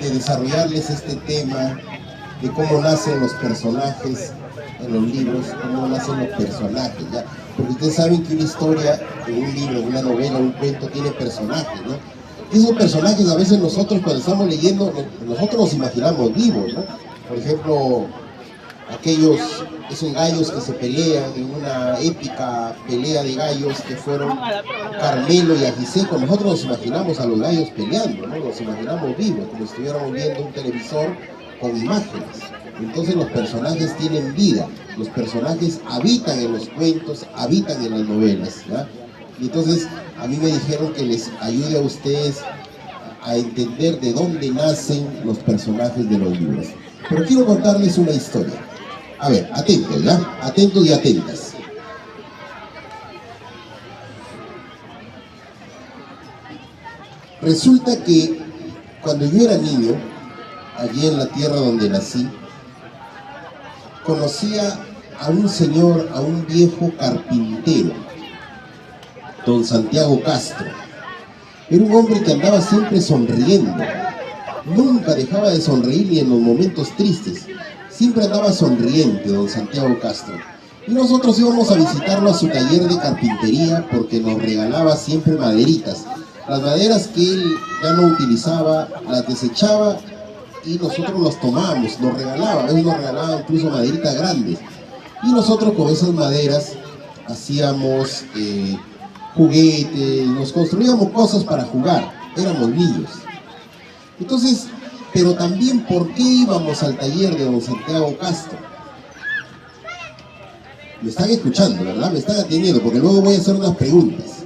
de desarrollarles este tema de cómo nacen los personajes en los libros, cómo nacen los personajes, ¿ya? Porque ustedes saben que una historia, en un libro, una novela, un cuento, tiene personajes, ¿no? Esos personajes a veces nosotros cuando estamos leyendo, nosotros nos imaginamos vivos, ¿no? Por ejemplo, esos gallos que se pelean en una épica pelea de gallos que fueron Carmelo y Agiseco. Nosotros nos imaginamos a los gallos peleando, ¿no? Nos imaginamos vivos, como si estuviéramos viendo un televisor con imágenes. Entonces los personajes tienen vida, los personajes habitan en los cuentos, habitan en las novelas, ¿ya? Y entonces a mí me dijeron que les ayude a ustedes a entender de dónde nacen los personajes de los libros. Pero quiero contarles una historia. A ver, atentos, ¿ya? Atentos y atentas. Resulta que cuando yo era niño, allí en la tierra donde nací, conocía a un señor, a un viejo carpintero, don Santiago Castro. Era un hombre que andaba siempre sonriendo, nunca dejaba de sonreír ni en los momentos tristes, siempre andaba sonriente don Santiago Castro. Y nosotros íbamos a visitarlo a su taller de carpintería porque nos regalaba siempre maderitas. Las maderas que él ya no utilizaba, las desechaba y nosotros las tomábamos, nos regalaba, a veces nos regalaba incluso maderitas grandes. Y nosotros con esas maderas hacíamos juguetes, nos construíamos cosas para jugar, éramos niños. Entonces, pero también, ¿por qué íbamos al taller de don Santiago Castro? Me están escuchando, ¿verdad? Me están atendiendo, porque luego voy a hacer unas preguntas.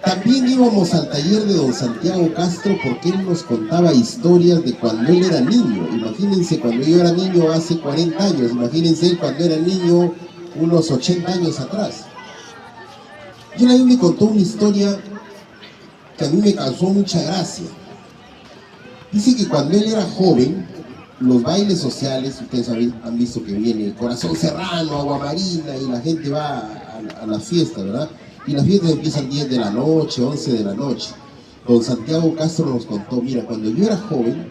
También íbamos al taller de don Santiago Castro porque él nos contaba historias de cuando él era niño. Imagínense, cuando yo era niño hace 40 años, imagínense él cuando era niño unos 80 años atrás. Y él a mí me contó una historia que a mí me causó mucha gracia. Dice que cuando él era joven, los bailes sociales, ustedes han visto que viene Corazón Serrano, Agua Marina, y la gente va a las fiestas, ¿verdad? Y las fiestas empiezan 10 de la noche, 11 de la noche. Don Santiago Castro nos contó, mira, cuando yo era joven,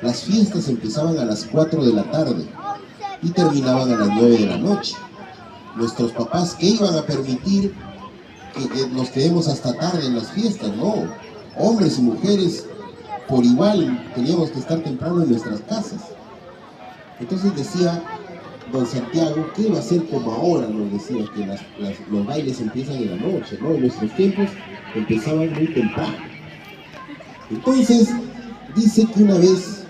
las fiestas empezaban a las 4 de la tarde y terminaban a las 9 de la noche. Nuestros papás, ¿qué iban a permitir que nos quedemos hasta tarde en las fiestas? No, hombres y mujeres por igual teníamos que estar temprano en nuestras casas. Entonces decía don Santiago, ¿qué va a ser como ahora? Nos decía que los bailes empiezan en la noche, ¿no? En nuestros tiempos empezaban muy temprano. Entonces dice que una vez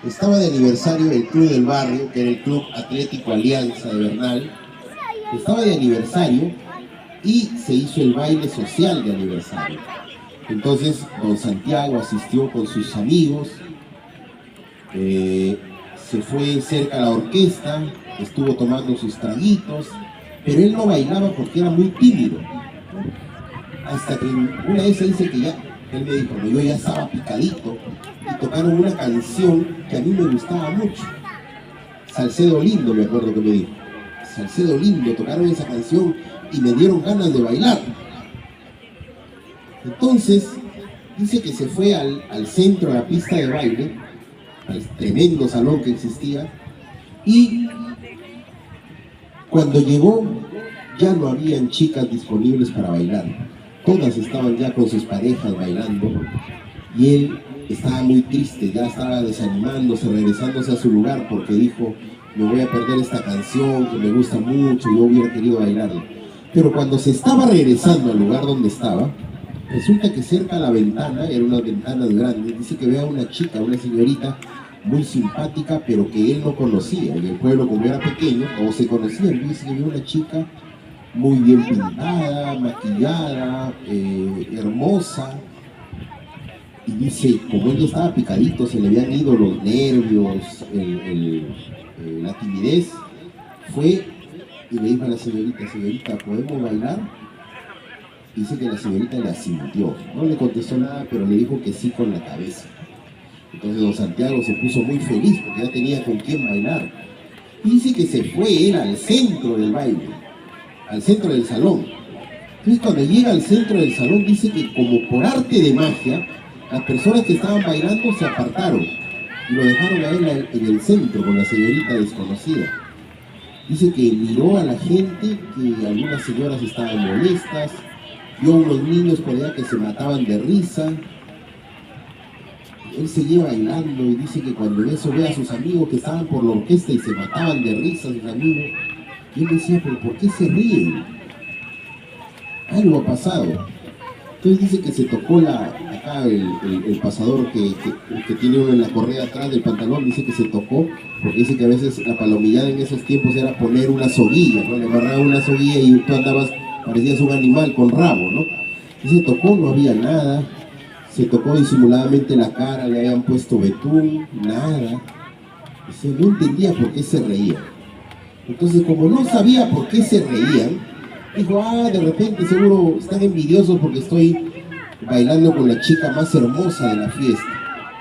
estaba de aniversario el club del barrio, que era el Club Atlético Alianza de Bernal, estaba de aniversario y se hizo el baile social de aniversario. Entonces don Santiago asistió con sus amigos, se fue cerca a la orquesta, estuvo tomando sus traguitos, pero él no bailaba porque era muy tímido. Hasta que una vez se dice que ya, él me dijo, yo ya estaba picadito y tocaron una canción que a mí me gustaba mucho. Salcedo Lindo, me acuerdo que me dijo. Salcedo Lindo, tocaron esa canción y me dieron ganas de bailar. Entonces, dice que se fue al centro, a la pista de baile, al tremendo salón que existía, y cuando llegó ya no habían chicas disponibles para bailar. Todas estaban ya con sus parejas bailando y él estaba muy triste, ya estaba desanimándose, regresándose a su lugar porque dijo, me voy a perder esta canción que me gusta mucho, yo hubiera querido bailarla. Pero cuando se estaba regresando al lugar donde estaba, resulta que cerca a la ventana, eran unas ventanas grandes, dice que ve a una chica, una señorita muy simpática, pero que él no conocía. En el pueblo, como era pequeño, o se conocían, dice que vio una chica muy bien pintada, maquillada, hermosa. Y dice, como él ya estaba picadito, se le habían ido los nervios, la timidez, fue y le dijo a la señorita, ¿podemos bailar? Dice que la señorita le asintió, no le contestó nada, pero le dijo que sí con la cabeza. Entonces don Santiago se puso muy feliz porque ya tenía con quién bailar. Y dice que se fue él al centro del baile, al centro del salón. Entonces cuando llega al centro del salón dice que como por arte de magia Las personas que estaban bailando se apartaron y lo dejaron a él en el centro con la señorita desconocida. Dice que miró a la gente, que algunas señoras estaban molestas, vio unos niños por allá que se mataban de risa. Él seguía bailando y dice que cuando en eso ve a sus amigos que estaban por la orquesta y se mataban de risa, sus amigos, y él decía, pero ¿por qué se ríen? Algo ha pasado. Entonces dice que se tocó acá el pasador que tiene uno en la correa atrás del pantalón, dice que se tocó, porque dice que a veces la palomillada en esos tiempos era poner una soguilla, ¿no? Le amarraban una soguilla y tú andabas, parecías un animal con rabo, ¿no? Y se tocó, no había nada, se tocó disimuladamente la cara, le habían puesto betún, nada. Dice, no entendía por qué se reían. Entonces, como no sabía por qué se reían, dijo, de repente seguro están envidiosos porque estoy bailando con la chica más hermosa de la fiesta.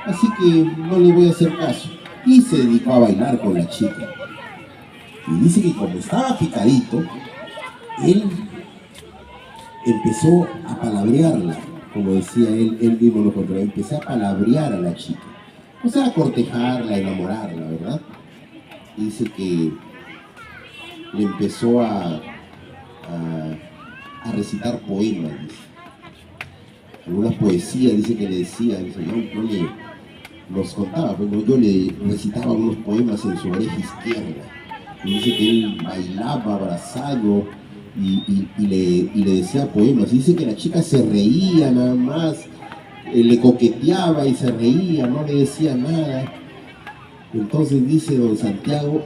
Así que no le voy a hacer caso. Y se dedicó a bailar con la chica. Y dice que como estaba picadito, él empezó a palabrearla. Como decía él mismo lo controló, empecé a palabrear a la chica. O sea, a cortejarla, a enamorarla, ¿verdad? Y dice que le empezó a recitar poemas, dice. Algunas poesías, dice que le decía, dice, nos contaba, pues, yo le recitaba unos poemas en su oreja izquierda. Y dice que él bailaba abrazado y le decía poemas. Y dice que la chica se reía nada más, le coqueteaba y se reía, no le decía nada. Entonces dice don Santiago,